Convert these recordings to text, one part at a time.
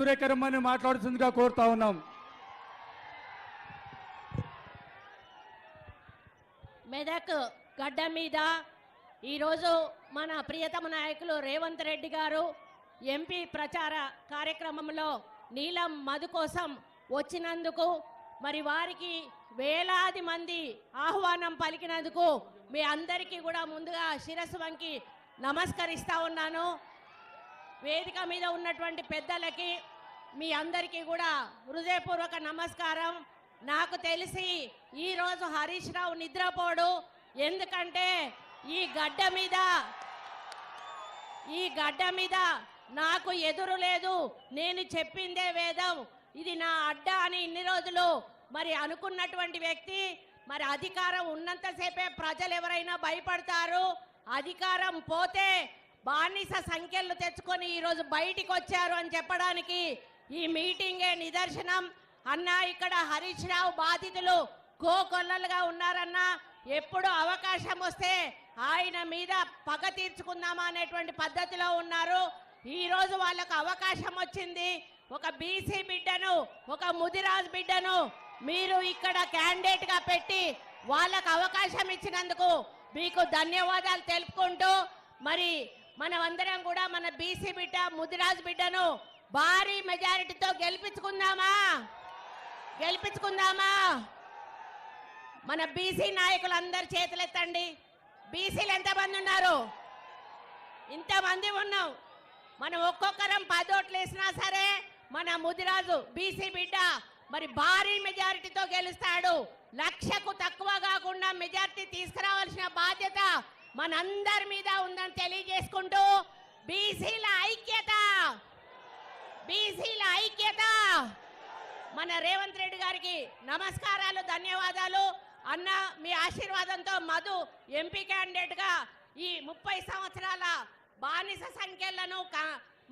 సూర్యకరమని మాట్లాడుతుందిగా కోరుతా ఉన్నాం. మెదక్ గడ్డ మీద ఈరోజు మన ప్రియతమ నాయకులు రేవంత్ రెడ్డి గారు ఎంపీ ప్రచార కార్యక్రమంలో నీలం మధు కోసం వచ్చినందుకు మరి వారికి వేలాది మంది ఆహ్వానం పలికినందుకు మీ అందరికీ కూడా ముందుగా శిరస్సు వంకి నమస్కరిస్తా ఉన్నాను. వేదిక మీద ఉన్నటువంటి పెద్దలకి మీ అందరికీ కూడా హృదయపూర్వక నమస్కారం. నాకు తెలిసి ఈరోజు హరీష్ రావు నిద్రపోడు, ఎందుకంటే ఈ గడ్డ మీద నాకు ఎదురు లేదు, నేను చెప్పిందే వేదం, ఇది నా అడ్డ అని ఇన్ని రోజులు మరి అనుకున్నటువంటి వ్యక్తి. మరి అధికారం ఉన్నంతసేపే ప్రజలు ఎవరైనా భయపడతారు, అధికారం పోతే బానిస సంఖ్యలు తెచ్చుకొని ఈరోజు బయటికి వచ్చారు అని చెప్పడానికి ఈ మీటింగే నిదర్శనం. అన్న ఇక్కడ హరీష్ రావు బాధితులు కోకొల్లలుగా ఉన్నారన్నా, ఎప్పుడు అవకాశం వస్తే ఆయన మీద పగ తీర్చుకుందామా అనేటువంటి పద్ధతిలో ఉన్నారు. ఈరోజు వాళ్ళకు అవకాశం వచ్చింది. ఒక బీసీ బిడ్డను, ఒక ముదిరాజ్ బిడ్డను మీరు ఇక్కడ క్యాండిడేట్గా పెట్టి వాళ్ళకు అవకాశం ఇచ్చినందుకు మీకు ధన్యవాదాలు తెలుపుకుంటూ, మరి మనమందరం కూడా మన బీసీ బిడ్డ ముదిరాజ్ బిడ్డను భారీ మెజారిటీతో గెలిపించుకుందామా? మన బీసీ నాయకులందరూ చేతులెత్తండి. బీసీలు ఎంతమంది ఉన్నారు? ఇంతమంది ఉన్నాం. మనం ఒక్కొక్కరం 10 ఓట్లు వేసినా సరే మన ముదిరాజు బీసీ బిడ్డ మరి భారీ మెజారిటీతో గెలుస్తాడు. 1,00,000కు తక్కువ కాకుండా మెజారిటీ తీసుకురావాల్సిన బాధ్యత మనందరి మీద ఉందని తెలియజేసుకుంటూ, బీసీల ఐక్యత మన రేవంత్ రెడ్డి గారికి నమస్కారాలు, ధన్యవాదాలు. అన్న మీ ఆశీర్వాదంతో మధు ఎంపీ క్యాండిడేట్గా ఈ 30 సంవత్సరాల బానిస సంఖ్యలను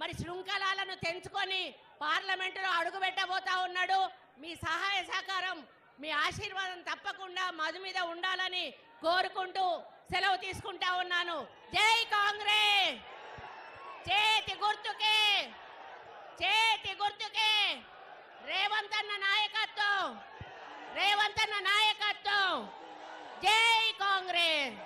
మరి శృంఖలాలను తెంచుకొని పార్లమెంటులో అడుగుపెట్టబోతా ఉన్నాడు. మీ సహాయ సహకారం, మీ ఆశీర్వాదం తప్పకుండా మధు మీద ఉండాలని కోరుకుంటూ సెలవు తీసుకుంటా ఉన్నాను. జై కాంగ్రెస్! చేతి గుర్తుకే రేవంత్ అన్న నాయకత్వం. జై కాంగ్రెస్!